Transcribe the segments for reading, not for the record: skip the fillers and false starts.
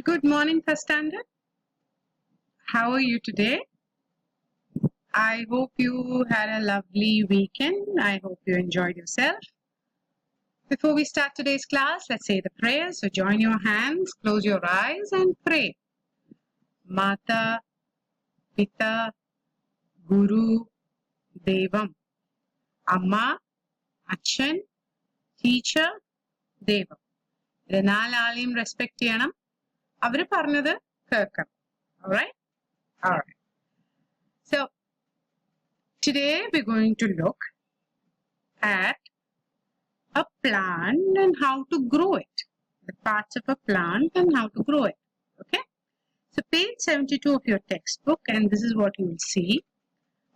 Good morning, first standard. How are you today? I hope you had a lovely weekend. I hope you enjoyed yourself. Before we start today's class, let's say the prayer. So join your hands, close your eyes and pray. Mata, Pita, Guru, Devam. Amma, Achan, Teacher, Devam. ഇത് നാലാളെയും respect ചെയ്യണം. അവര് പറഞ്ഞത് കേൾക്കണം. Alright? Alright. So, today we're going to look at a plant and how to grow it. The parts of a plant and how to grow it. Okay? So, page 72 of your textbook, and this is what you will see.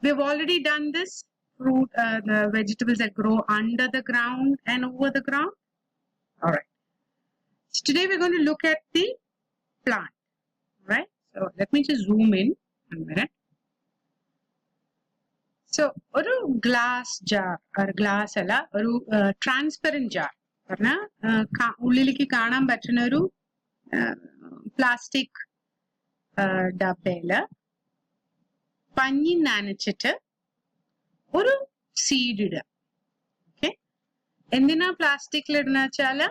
We've already done this. Fruit, the vegetables that grow under the ground and over the ground. Alright. So, today we're going to look at the plant. Right? So, let me just zoom in a minute. So, ഒരു glass jar, glass അല്ല, ഒരു transparent jar പറഞ്ഞാൽ ഉള്ളിലേക്ക് കാണാൻ പറ്റുന്ന ഒരു plastic ഡബയില് പഞ്ഞി നനച്ചിട്ട് ഒരു സീഡ് ഇടുക. ഓക്കെ, എന്തിനാ പ്ലാസ്റ്റിക്കിൽ ഇടുന്ന വെച്ചാല്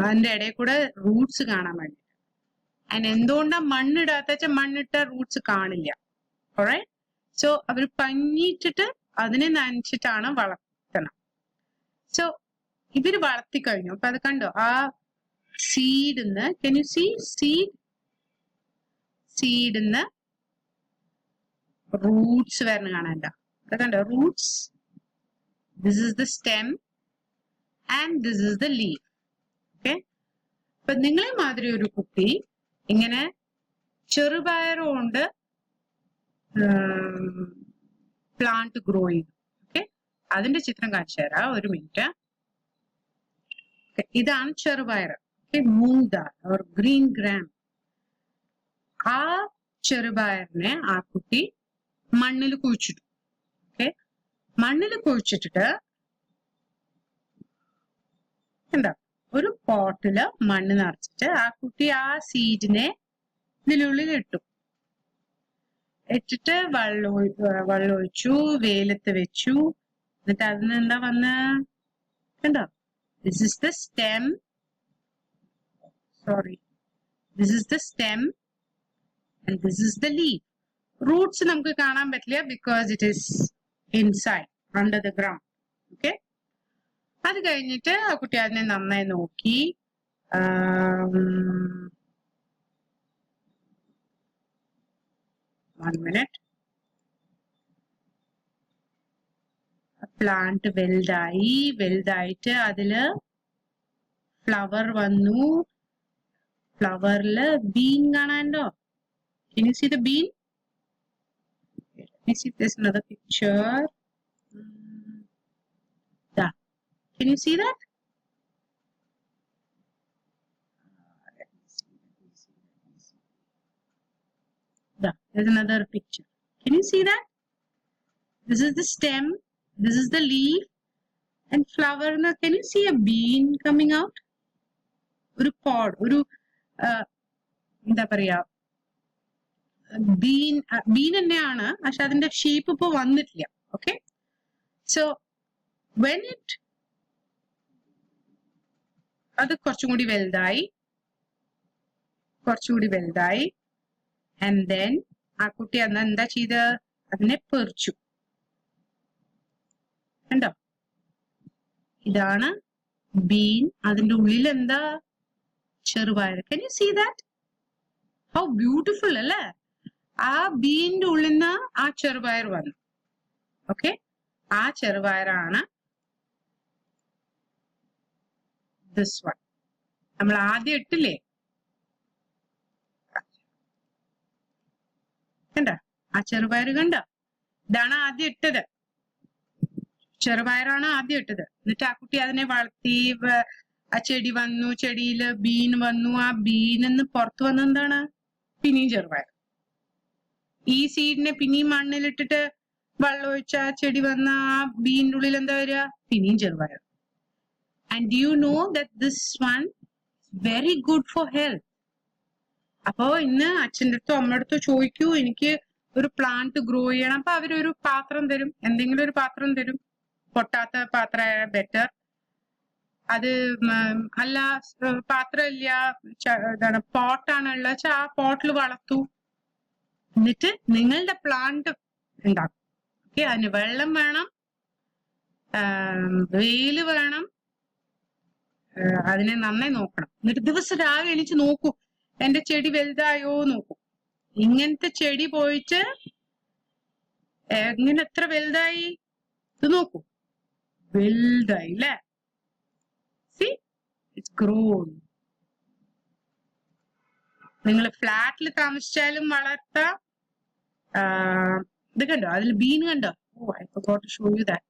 അതിന്റെ ഇടയിൽ കൂടെ റൂട്ട്സ് കാണാൻ വേണ്ടി. അതിന് എന്തുകൊണ്ടാ മണ്ണിടാത്ത വെച്ചാൽ മണ്ണിട്ട റൂട്ട്സ് കാണില്ല. ഓൾറൈറ്റ്. സോ അവർ പഞ്ഞിട്ടിട്ട് അതിനെ നനച്ചിട്ടാണ് വളർത്തണം. സോ ഇവര് വളർത്തി കഴിഞ്ഞു. അപ്പൊ അത് കണ്ടോ, ആ സീഡിന്ന് കെൻ യു സീ സീഡിന്ന് റൂട്ട്സ് വരണ കാണാണ്ട. അത് കണ്ടോ, Roots. This is the stem and this is the leaf. Okay, അപ്പൊ നിങ്ങളെ മാതിരി ഒരു കുട്ടി ഇങ്ങനെ ചെറുപയർ കൊണ്ട് പ്ലാന്റ് ഗ്രോ ചെയ്തു. ഓക്കെ, അതിന്റെ ചിത്രം കാണിച്ചു തരാം, ഒരു മിനിറ്റ്. ഇതാണ് ചെറുപയർ. Okay, മൂങ് dal or green gram. ആ ചെറുപയറിനെ ആ കുട്ടി മണ്ണിൽ കുഴിച്ചിട്ടു. ഓക്കെ, മണ്ണിൽ കുഴിച്ചിട്ടിട്ട് എന്താ ഒരു പോട്ടില് മണ്ണ് നിറച്ചിട്ട് ആ കുട്ടി ആ സീഡിനെ ഇതിനുള്ളിൽ ഇട്ടു. ഇട്ടിട്ട് വെള്ളമൊഴിച്ചു, വെയിലത്ത് വെച്ചു. എന്നിട്ട് അതിന് എന്താ വന്ന കണ്ടോ, this is the stem. Sorry, this is the stem and this is the leaf. Roots നമുക്ക് കാണാൻ പറ്റില്ല because it is inside under the ground. Okay, അത് കഴിഞ്ഞിട്ട് ആ കുട്ടി അതിനെ നന്നായി നോക്കി. One minute. പ്ലാന്റ് വലുതായിട്ട് അതില് ഫ്ലവർ വന്നു. ഫ്ലവറില് been കാണാണ്ടോ? Can you see the bean? Let me see if there's another picture. Yeah. Can you see that? Let me see. Yeah, there's another picture. Can you see that? This is the stem. This is the leaf. And flower. Now, can you see a bean coming out? ഒരു pod. ഒരു എന്താ പറയാ, been തന്നെയാണ്, പക്ഷെ അതിന്റെ shape ഇപ്പൊ വന്നിട്ടില്ല. Okay, so when it അത് കുറച്ചും കൂടി വലുതായി ആൻഡ് ദെൻ ആ കുട്ടി അന്ന് എന്താ ചെയ്ത് അതിനെ പെറിച്ചു. കണ്ടോ, ഇതാണ് ബീൻ. അതിന്റെ ഉള്ളിൽ എന്താ, ചെറുപയർ. Can you see that? How beautiful അല്ലേ? ആ ബീനിന്റെ ഉള്ളിൽ നിന്ന് ആ ചെറുപയർ വന്നു. ഓക്കെ, ആ ചെറുപയറാണ് ദിസ് വൺ. നമ്മൾ ആദ്യം ഇട്ടില്ലേ, കണ്ട ആ ചെറുപയർ കണ്ടോ, ഇതാണ് ആദ്യം ഇട്ടത്. ചെറുപയറാണ് ആദ്യം ഇട്ടത്. എന്നിട്ട് ആ കുട്ടി അതിനെ വളർത്തി, ആ ചെടി വന്നു, ചെടിയില് ബീൻ വന്നു. ആ ബീനിന്ന് പുറത്തു വന്ന എന്താണ്, പിന്നെയും ചെറുപയർ. ഈ സീഡിനെ പിന്നെയും മണ്ണിലിട്ടിട്ട് വെള്ളം ഒഴിച്ച ചെടി വന്ന ആ ബീനിന്റെ ഉള്ളിൽ എന്താ വരിക, പിന്നെയും ചെറുപയർ. And do you know that this one is very good for health? അപ്പോ ഇന്ന് അച്ഛൻ്റെ അടുത്തോ അമ്മയുടെ അടുത്തോ ചോദിക്കൂ, എനിക്ക് ഒരു പ്ലാന്റ് ഗ്രോ ചെയ്യണം. അപ്പൊ അവരൊരു പാത്രം തരും, എന്തെങ്കിലും ഒരു പാത്രം തരും. പൊട്ടാത്ത പാത്രമായ ബെറ്റർ. അത് അല്ല പാത്രമില്ല, എന്താണ് പോട്ടാണുള്ള വെച്ചാൽ ആ പോട്ടിൽ വളർത്തൂ. എന്നിട്ട് നിങ്ങളുടെ പ്ലാന്റ് ഉണ്ടാക്കും. ഓക്കെ, അതിന് വെള്ളം വേണം, വെയില് വേണം, അതിനെ നന്നായി നോക്കണം. എന്നിട്ട് ദിവസം രാവിലെ എണീച്ച് നോക്കൂ, എന്റെ ചെടി വലുതായോ നോക്കൂ. ഇങ്ങനത്തെ ചെടി പോയിട്ട് എങ്ങനെ എത്ര വലുതായി ഇത് നോക്കൂ, വലുതായി അല്ലേ? See it's grown. നിങ്ങൾ ഫ്ലാറ്റിൽ താമസിച്ചാലും വളർത്താം. ഇത് കണ്ടോ, അതിൽ ബീൻ കണ്ടോ? Oh, I forgot to show you that.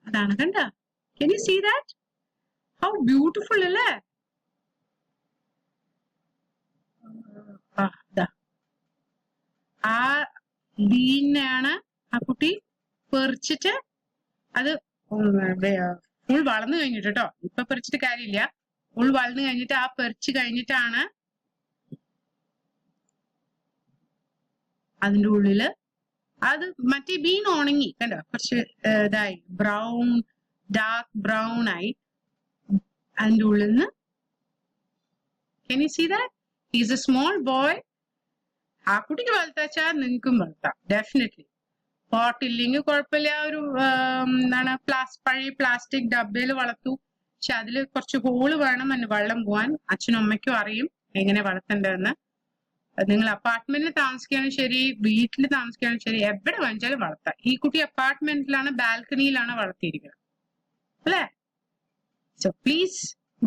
അതാണ് കണ്ടോ? Can you see that? How beautiful അല്ലേ? ആ ബീനാണ് ആ കുട്ടി പെറിച്ചിട്ട്, അത് ഫുൾ വളർന്നു കഴിഞ്ഞിട്ട് കേട്ടോ, ഇപ്പൊ പെറിച്ചിട്ട് കാര്യമില്ല, ഫുൾ വളർന്നു കഴിഞ്ഞിട്ട് ആ പെറിച്ച് കഴിഞ്ഞിട്ടാണ് അതിന്റെ ഉള്ളില് അത് മറ്റേ ബീൻ ഉണങ്ങി കണ്ടോ, കുറച്ച് ഇതായി ബ്രൗൺ, ഡാർക്ക് ബ്രൗൺ ആയി അതിന്റെ ഉള്ളിൽ നിന്ന്. Can you see that? He's a small boy. ആ കുട്ടിക്ക് വളർത്താച്ചാൽ നിങ്ങൾക്കും വളർത്താം ഡെഫിനറ്റ്ലി. പോട്ട് ഇല്ലെങ്കിൽ കുഴപ്പമില്ല, ഒരു എന്താണ് പഴയ പ്ലാസ്റ്റിക് ഡബ്ബയിൽ വളർത്തു. പക്ഷെ അതിൽ കുറച്ച് ഹോള് വേണം അതിന് വെള്ളം പോവാൻ. അച്ഛനും അമ്മയ്ക്കും അറിയും എങ്ങനെ വളർത്തേണ്ടതെന്ന്. നിങ്ങൾ അപ്പാർട്ട്മെന്റിൽ താമസിക്കുകയാലും ശരി, വീട്ടിൽ താമസിക്കുകയാലും ശരി, എവിടെ വാങ്ങിച്ചാലും വളർത്താം. ഈ കുട്ടി അപ്പാർട്ട്മെന്റിലാണ്, ബാൽക്കണിയിലാണ് വളർത്തിയിരിക്കുന്നത് അല്ലേ? So please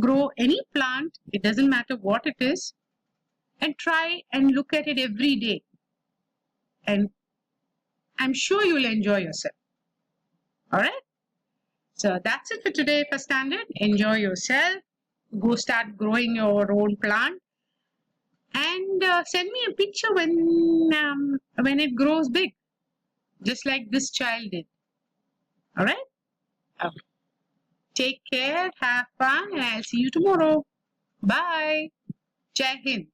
grow any plant, it doesn't matter what it is, and try and look at it every day, and I'm sure you'll enjoy yourself. All right, so that's it for today for Standard. Enjoy yourself, go start growing your own plant, and send me a picture when it grows big, just like this child did. All right, okay. Take care, have fun, and I'll see you tomorrow. Bye. Jai Hind.